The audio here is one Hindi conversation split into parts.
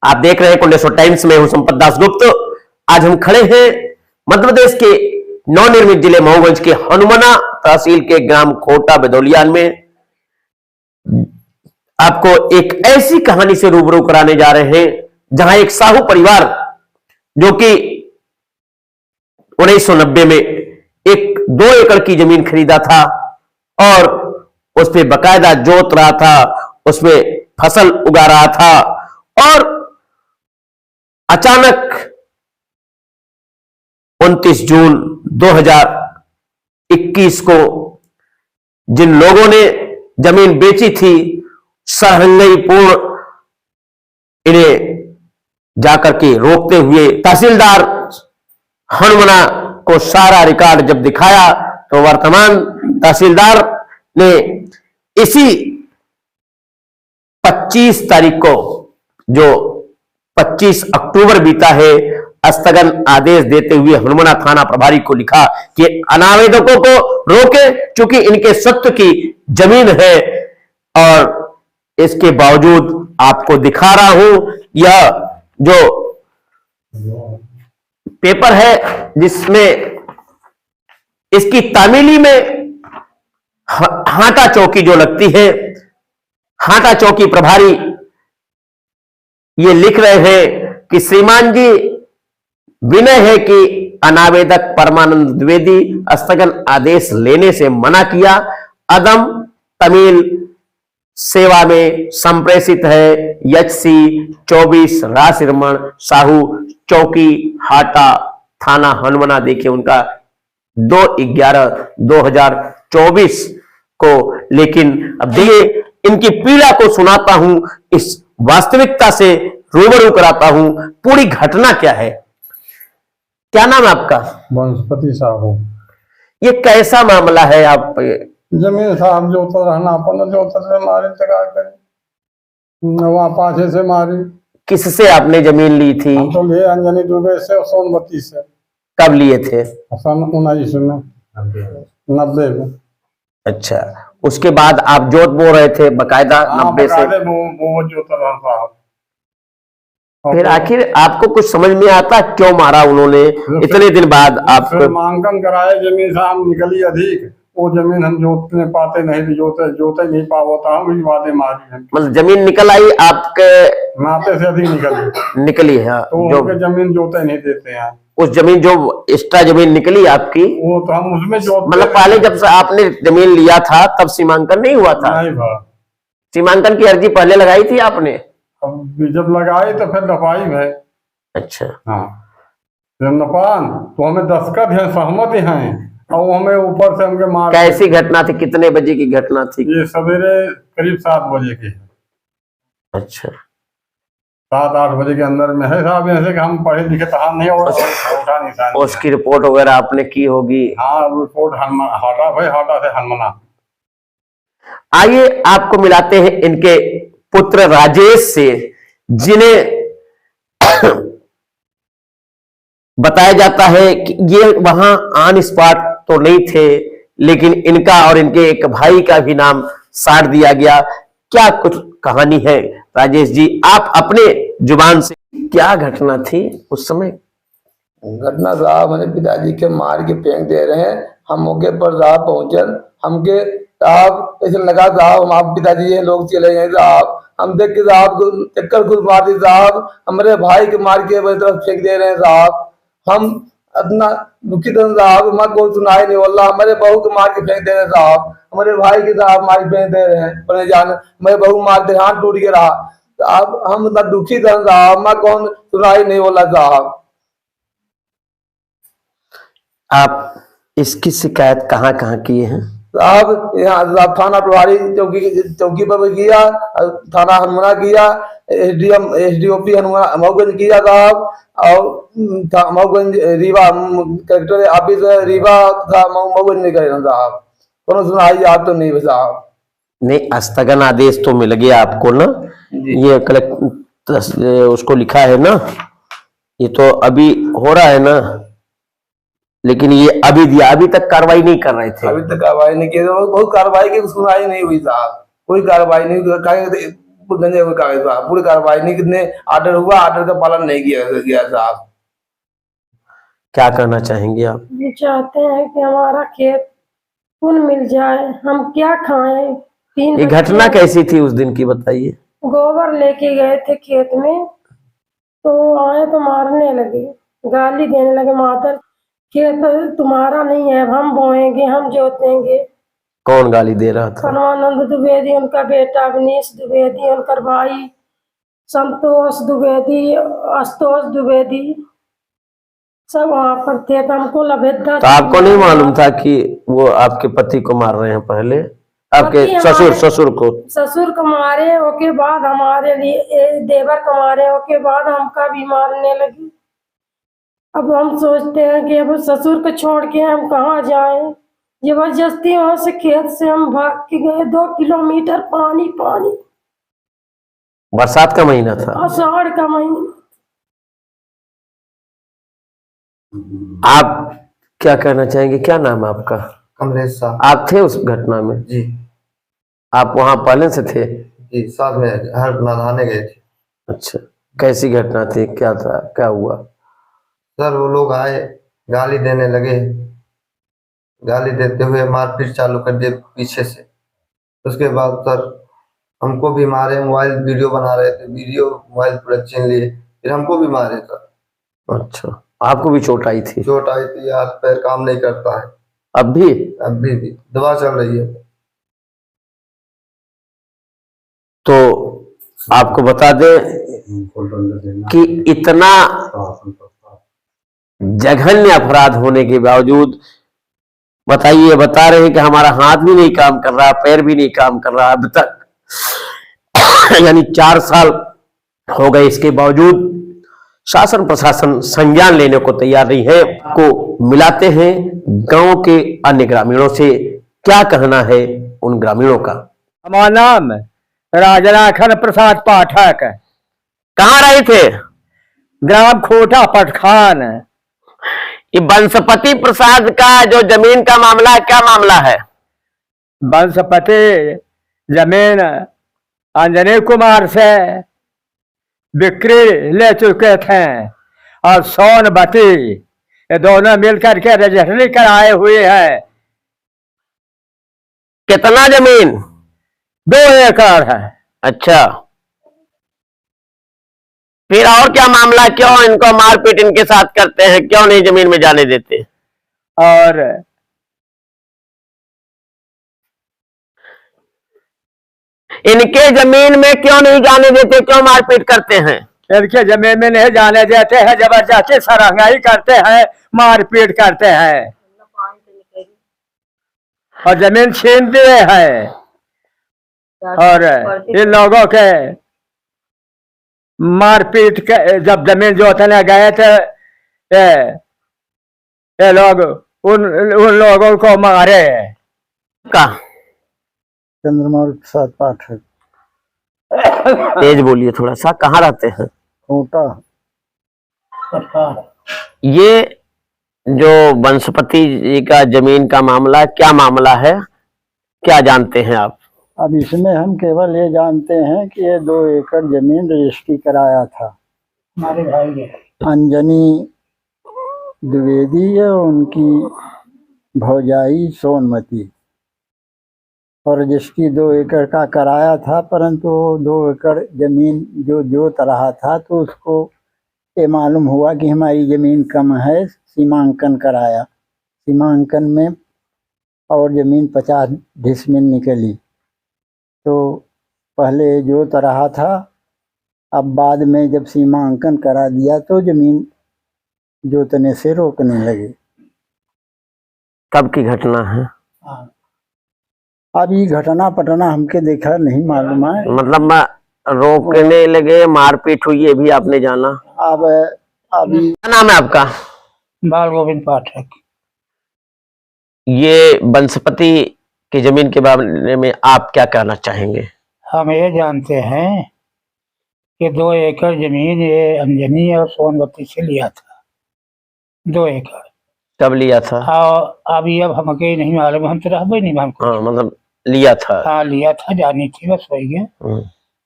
आप देख रहे हैं कुंडेश्वर टाइम्स में, हूं संपत दास गुप्त। आज हम खड़े हैं मध्य प्रदेश के नवनिर्मित जिले मऊगंज के हनुमाना तहसील के ग्राम खोटा बेदौलियान में। आपको एक ऐसी कहानी से रूबरू कराने जा रहे हैं जहां एक साहू परिवार जो कि 1990 में एक 2 एकड़ की जमीन खरीदा था और उस पर बकायदा जोत रहा था, उसमें फसल उगा रहा था और अचानक 29 जून 2021 को जिन लोगों ने जमीन बेची थी, सरहंगई पूर्ण इन्हें जाकर के रोकते हुए तहसीलदार हनुमाना को सारा रिकॉर्ड जब दिखाया तो वर्तमान तहसीलदार ने इसी 25 तारीख को, जो 25 अक्टूबर बीता है, स्थगन आदेश देते हुए हनुमाना थाना प्रभारी को लिखा कि अनावेदकों को रोके, चूंकि इनके सत्व की जमीन है। और इसके बावजूद आपको दिखा रहा हूं, यह जो पेपर है जिसमें इसकी तामीली में हाटा चौकी जो लगती है, हाटा चौकी प्रभारी ये लिख रहे हैं कि श्रीमान जी, विनय है कि अनावेदक परमानंद द्विवेदी स्थगन आदेश लेने से मना किया। अदम तमिल सेवा में संप्रेषित है। HC 24 राशिरमण साहू, चौकी हाटा, थाना हनुमाना। देखिए उनका 2/11/2024 को। लेकिन अब देखिए इनकी पीड़ा को सुनाता हूं, इस वास्तविकता से रूबरू कराता हूं, पूरी घटना क्या है। क्या नाम है आपका? वनस्पति साहू। ये कैसा मामला है? आप जमीन साहब जो तो रहना अपन जो तो मारे जगह करे, वहां पाछे से मारी। किससे आपने जमीन ली थी? हम तो लिए अंजनी दुबे से और सोनवती से। कब लिए थे? सन 19 में, 90 में। अच्छा, उसके बाद आप जोत बो रहे थे बकायदा 90 से? वो जो तो रहा। फिर आखिर आपको कुछ समझ में आता क्यों मारा उन्होंने इतने दिन बाद? आप मांगन कराए, जमीन साहब निकली अधिक, वो जमीन हम जोतने पाते नहीं, जोते नहीं पाता हम, वही वादे मारी है। मतलब जमीन निकल आई आपके नाते से अधिक निकली है तो जो जमीन जोते नहीं देते हैं। उस जमीन जो एक्स्ट्रा जमीन निकली आपकी, वो तो हम उसमें जोत, मतलब पहले जब से आपने जमीन लिया था तब सीमांकन नहीं हुआ था? नहीं भा। सीमांकन की अर्जी पहले लगाई थी आपने? अब जब लगाई तो फिर नपाई है। अच्छा हाँ, जब नपान तो हमें दस्तखत है, सहमति हैं, और हमें ऊपर से हमके मार। कैसी घटना थी? कितने बजे की घटना थी? ये सवेरे करीब 7 बजे की है। अच्छा, 7-8 बजे के अंदर में है साहब। ऐसे कि हम पढ़े लिखे तो नहीं होगा, उठा नहीं। उसकी रिपोर्ट वगैरह आपने की होगी? हाँ, रिपोर्ट हाटा भाई, हाटा से हनुमाना। आइए आपको मिलाते हैं इनके पुत्र राजेश से, जिन्हें बताया जाता है कि ये वहां ऑन स्पॉट तो नहीं थे, लेकिन इनका और इनके एक भाई का भी नाम साट दिया गया। क्या कुछ कहानी है राजेश जी, आप अपने जुबान से, क्या घटना थी उस समय? घटना साहब, हमारे पिताजी के मार के फेंक दे रहे हैं। हम मौके पर साहब पहुंचन, हमके साहब ऐसे लगा साहब हम आप पिताजी ये लोग चले गए साहब। हम देख के साहब चक्कर खुद मारते साहब, हमारे भाई के मार के तरफ फेंक दे रहे हैं साहब। हम अपना दुखी था साहब, हमारे को सुनाई नहीं बोला। हमारे बहू के मार के फेंक दे रहे हैं साहब, हमारे भाई के साहब मार के फेंक दे रहे हैं। पर जान मेरे बहू मारते हाथ टूट के रहा साहब। हम इतना दुखी था साहब, हमारे कौन सुनाई नहीं बोला साहब। आप इसकी शिकायत कहाँ कहाँ किए हैं साहब? यहाँ थाना प्रभारी चौकी पर भी किया, थाना हनुमाना किया, SDOP हनुमाना मऊगंज किया साहब, और मऊगंज रीवा कलेक्टर ऑफिस रीवा था मऊगंज नहीं करे साहब। कोनो सुनाई याद तो नहीं साहब। नहीं, स्थगन आदेश तो मिल गया आपको ना? ये कलेक्टर उसको लिखा है ना, ये तो अभी हो रहा है ना, लेकिन ये अभी दिया, अभी तक कार्रवाई नहीं कर रहे थे। अभी तक कार्रवाई नहीं की, बहुत कार्रवाई की सुनाई नहीं हुई साहब, कोई कार्रवाई नहीं। गंजे हुए कागज साहब, पूरी कार्रवाई नहीं, कितने आर्डर हुआ, आर्डर का पालन नहीं किया गया साहब। क्या कहना चाहेंगे आप? ये चाहते हैं कि हमारा खेत पुन मिल जाए, हम क्या खाएं। ये घटना कैसी थी उस दिन की बताइए। गोबर लेके गए थे खेत में, तो आए तो मारने लगे, गाली देने लगे, मातर खेत तुम्हारा नहीं है, हम बोएंगे, हम जोतेंगे। कौन गाली दे रहा था? परमानंद द्विवेदी, उनका बेटा अवनीश द्विवेदी, उनका भाई संतोष द्विवेदी, आशुतोष द्विवेदी, सब वहां पर थे। तो हमको लभेदा। तो आपको नहीं मालूम था कि वो आपके पति को मार रहे हैं? पहले आपके ससुर को मारे, ओके बाद हमारे लिए देवर को मारे, ओके बाद हमका भी मारने लगी। अब हम सोचते हैं कि अब ससुर को छोड़ के हम कहाँ जाएं। जबरदस्ती वहां से खेत से हम भाग के गए, 2 किलोमीटर पानी पानी। बरसात का महीना था, आषाढ़ का महीना। आप क्या कहना चाहेंगे? क्या नाम है आपका? कमलेश साहब। आप थे उस घटना में? जी आप वहां पहले से थे? जी, साथ में हर नहाने गए थे। अच्छा, कैसी घटना थी, क्या था, क्या हुआ? सर वो लोग आए, गाली देने लगे, गाली देते हुए मारपीट चालू कर दिए पीछे से। उसके बाद सर हमको भी मारे, मोबाइल वीडियो बना रहे थे, वीडियो मोबाइल पूरा छीन लिए, फिर हमको भी मारे सर। अच्छा, आपको भी चोट आई थी? चोट आई थी, हाथ पैर काम नहीं करता है। अभी भी दवा चल रही है। तो आपको बता दें कि इतना जघन्य अपराध होने के बावजूद बताइए, बता रहे हैं कि हमारा हाथ भी नहीं काम कर रहा, पैर भी नहीं काम कर रहा अब तक, यानी 4 साल हो गए, इसके बावजूद शासन प्रशासन संज्ञान लेने को तैयार नहीं है। को मिलाते हैं गांव के अन्य ग्रामीणों से, क्या कहना है उन ग्रामीणों का। हमारा नाम राजनाखन प्रसाद पाठक। कहाँ रहे थे? ग्राम खोटा पटखान। ये बंसपति प्रसाद का जो जमीन का मामला है, क्या मामला है? बंसपति जमीन अंजनी कुमार से बिक्री ले चुके थे और सोनवती, ये दोनों मिलकर के रजिस्ट्री कराए हुए हैं। कितना जमीन? 2 एकड़ है। अच्छा, फिर और क्या मामला, क्यों इनको मारपीट इनके साथ करते हैं, क्यों नहीं जमीन में जाने देते? और इनके जमीन में क्यों नहीं जाने देते, क्यों मारपीट करते हैं? इनके जमीन में नहीं जाने देते हैं, जबरदस्ती सरंगाई करते हैं, मारपीट करते हैं और जमीन छीन दिए हैं। और इन लोगों के मारपीट के जब जमीन जोतने गए थे, ये लोग उन लोगों को मारे। का चंद्रमौल प्रसाद पाठक। तेज बोलिए थोड़ा सा। कहाँ रहते हैं? खोटा। ये जो बंसपति जी का जमीन का मामला, क्या मामला है, क्या जानते हैं आप? अब इसमें हम केवल ये जानते हैं कि ये 2 एकड़ जमीन रजिस्ट्री कराया था हमारे भाई ने, अंजनी द्विवेदी है, उनकी भौजाई सोनमती, और रजिस्ट्री 2 एकड़ का कराया था। परंतु 2 एकड़ जमीन जो जोत रहा था, तो उसको ये मालूम हुआ कि हमारी जमीन कम है, सीमांकन कराया। सीमांकन में और जमीन 50 डिसमिल निकली। तो पहले जोत रहा था, अब बाद में जब सीमांकन करा दिया तो जमीन जोतने से रोकने लगे। कब की घटना है? अब ये घटना पटना हमके देखा नहीं मालूम है। मतलब रोकने लगे, मारपीट हुई, ये भी आपने जाना? अब अभी क्या नाम है आपका? बाल गोविंद पाठक। ये बंसपति की जमीन के बारे में आप क्या कहना चाहेंगे? हम ये जानते हैं कि 2 एकड़ जमीन ये अंजनी और सोनवती से लिया था। 2 एकड़ कब लिया था? और अभी अब हमके नहीं मालूम, हम तो रहबे नहीं हमको। हाँ, मतलब लिया था। हाँ लिया था, जानी थी, बस वही है।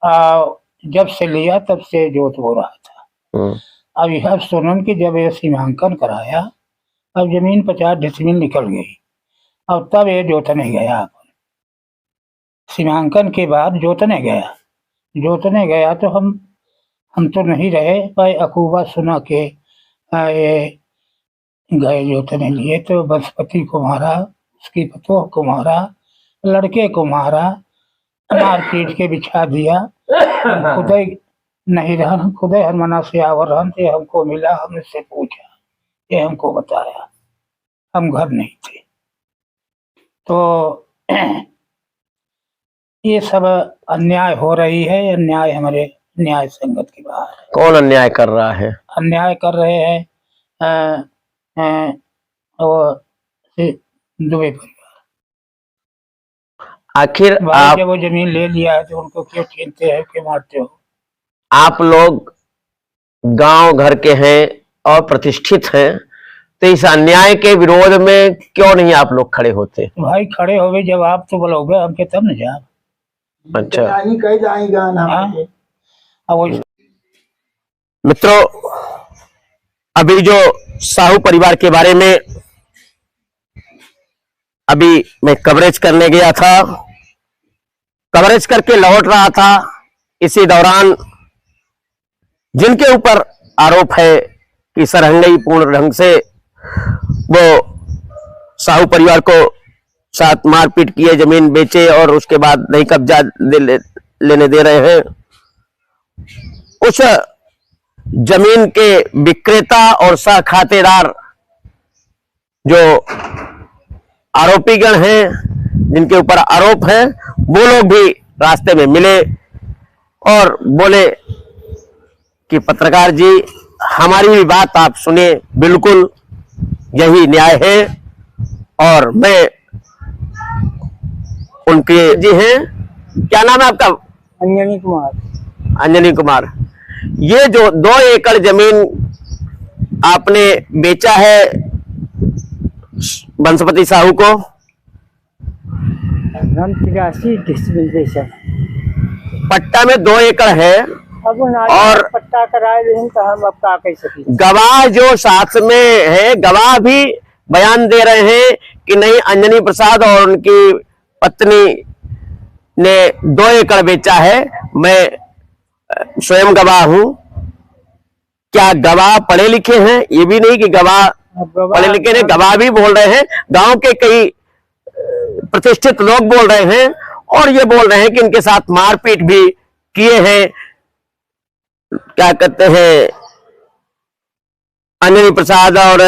जब से लिया तब से जोत हो रहा था। अब यह सुनन कि जब ये सीमांकन कराया, अब जमीन 50 डिसमिल निकल गई, अब तब ये जोतने गया। अपन सीमांकन के बाद जोतने गया तो हम तो नहीं रहे भाई, अकूबा सुना के ये गए जोतने लिए, तो बंसपति को मारा, उसकी पतोह को मारा, लड़के को मारा, मार पीट के बिछा दिया। खुदे नहीं रहन, खुदे हरमना से आवर रहन थे, हमको मिला, हमने से पूछा, ये हमको बताया, हम घर नहीं थे। तो ये सब अन्याय हो रही है, अन्याय हमारे न्याय संगत के बाहर है। कौन अन्याय कर रहा है? अन्याय कर रहे हैं वो दुबे परिवार। आखिर भाई जब वो जमीन ले लिया है तो उनको क्यों छीनते हैं, क्यों मारते हो? आप लोग गांव घर के हैं और प्रतिष्ठित हैं, तो इस अन्याय के विरोध में क्यों नहीं आप लोग खड़े होते? भाई खड़े हो गए, जब आप तो बोलोगे हमके तब न जा। अच्छा कह जाएगा ना। मित्रों, अभी जो साहू परिवार के बारे में अभी मैं कवरेज करने गया था, कवरेज करके लौट रहा था, इसी दौरान जिनके ऊपर आरोप है कि सरहंगई पूर्ण ढंग से वो साहू परिवार को साथ मारपीट किए, जमीन बेचे और उसके बाद नहीं कब्जा लेने दे रहे हैं, उस जमीन के विक्रेता और सह खातेदार जो आरोपीगण हैं, जिनके ऊपर आरोप है, वो लोग भी रास्ते में मिले और बोले कि पत्रकार जी, हमारी भी बात आप सुने, बिल्कुल यही न्याय है। और मैं उनके जी हैं, क्या नाम है आपका? अंजनी कुमार। अंजनी कुमार, ये जो 2 एकड़ जमीन आपने बेचा है बंसपति साहू को, 83 डिसमिल बेचा। पट्टा में 2 एकड़ है अब और पट्टा कराए लेकिन तो हम अब का कह सके। गवाह जो साथ में है, गवाह भी बयान दे रहे हैं कि नहीं, अंजनी प्रसाद और उनकी पत्नी ने 2 एकड़ बेचा है। मैं स्वयं गवाह हूं। क्या गवाह पढ़े लिखे हैं? ये भी नहीं कि गवाह पढ़े लिखे नहीं, गवाह भी बोल रहे हैं, गांव के कई प्रतिष्ठित लोग बोल रहे हैं और ये बोल रहे हैं कि इनके साथ मारपीट भी किए हैं। क्या कहते हैं, अंजनी प्रसाद और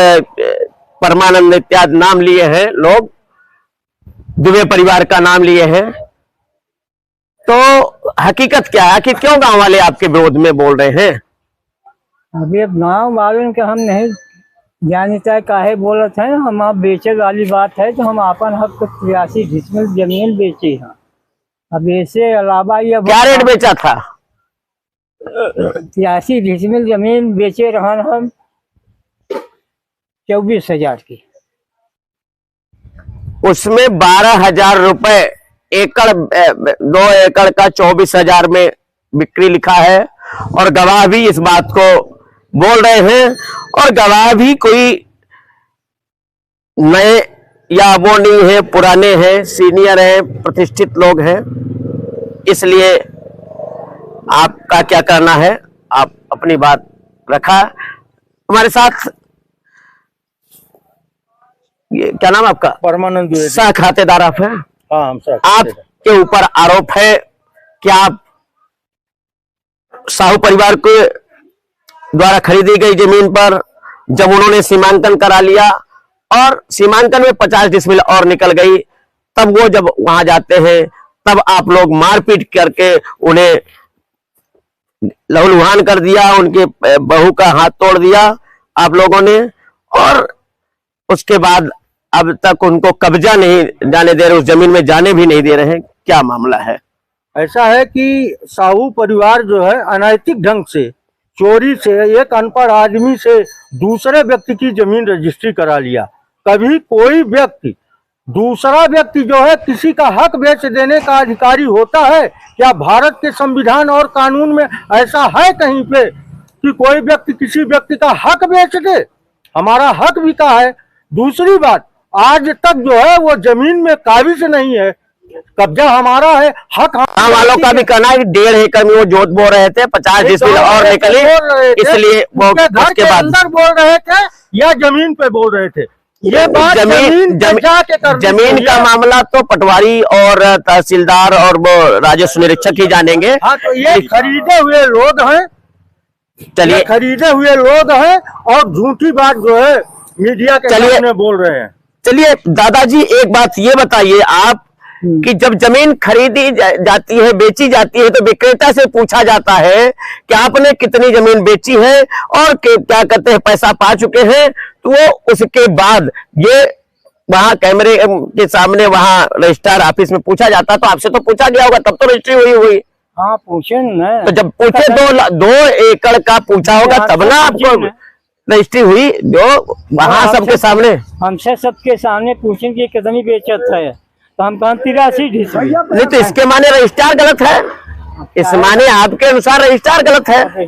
परमानंद इत्यादि नाम लिए हैं लोग, दुबे परिवार का नाम लिए हैं। तो हकीकत क्या है? आखिर क्यों गांव वाले आपके विरोध में बोल रहे हैं? अभी अब गाँव वालों के हम नहीं जानता है काहे बोलत है। हम आप बेचे वाली बात है तो हम अपन हक 83 डिसमिल जमीन बेचे हैं। अब इससे अलावा ये क्या रेट बेचा था? 83 डिसमिल जमीन बेचे रहन हम 24,000 की। उसमें 12,000 रुपए एकड़, 2 एकड़ का 24,000 में बिक्री लिखा है और गवाह भी इस बात को बोल रहे हैं। और गवाह भी कोई नए या वो नहीं है, पुराने हैं, सीनियर हैं, प्रतिष्ठित लोग हैं। इसलिए आपका क्या करना है, आप अपनी बात रखा। हमारे साथ ये क्या नाम आपका? परमानंद सह खातेदार आप हैं? हाँ, हम सर। आपके ऊपर आरोप है कि आप साहू परिवार के द्वारा खरीदी गई जमीन पर जब उन्होंने सीमांकन करा लिया और सीमांकन में 50 डिसमिल और निकल गई, तब वो जब वहां जाते हैं तब आप लोग मारपीट करके उन्हें लहूलुहान कर दिया, उनके बहू का हाथ तोड़ दिया आप लोगों ने, और उसके बाद अब तक उनको कब्जा नहीं जाने दे रहे, उस जमीन में जाने भी नहीं दे रहे हैं। क्या मामला है? ऐसा है कि साहू परिवार जो है अनैतिक ढंग से, चोरी से, एक अनपढ़ आदमी से दूसरे व्यक्ति की जमीन रजिस्ट्री करा लिया। कभी कोई व्यक्ति दूसरा व्यक्ति जो है किसी का हक बेच देने का अधिकारी होता है? क्या भारत के संविधान और कानून में ऐसा है कहीं पे कि कोई व्यक्ति किसी व्यक्ति का हक बेच दे? हमारा हक बिका है। दूसरी बात, आज तक जो है वो जमीन में काबिज नहीं है, कब्जा हमारा है, हक गाँव वालों का भी कहना है कि 1.5 एकड़ में वो जोत बो रहे थे, 50 डिसमिल और निकले, इसलिए वो घर उसके के बाद अंदर बोल रहे थे या जमीन पे बोल रहे थे? ये बात जमीन का मामला तो पटवारी और तहसीलदार और वो राजस्व निरीक्षक ही जानेंगे। हाँ, तो ये खरीदे हुए लोग हैं, चलिए खरीदे हुए लोग हैं और झूठी बात जो है मीडिया के सामने बोल रहे हैं। चलिए दादाजी, एक बात ये बताइए आप कि जब जमीन खरीदी जाती है, बेची जाती है, तो विक्रेता से पूछा जाता है कि आपने कितनी जमीन बेची है और क्या कहते हैं पैसा पा चुके हैं, तो वो उसके बाद ये वहां कैमरे के सामने वहां रजिस्ट्रार ऑफिस में पूछा जाता। तो आपसे तो पूछा गया होगा, तब तो रजिस्ट्री हुई। हाँ पूछे ना, तो जब पूछे 2 एकड़ का पूछा होगा तब ना आपको रजिस्ट्री हुई, जो वहां सबके सामने हमसे सबके सामने पूछे कि कितनी बेचत है, तो हम कहा 83 डिसमिल। नहीं तो इसके माने रजिस्ट्रार गलत है, इस माने आपके अनुसार रजिस्ट्रार गलत है।